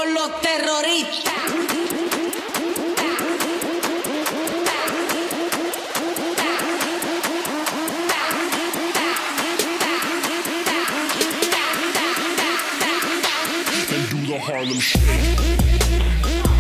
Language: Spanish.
con los terroristas. And do the Harlem Shake.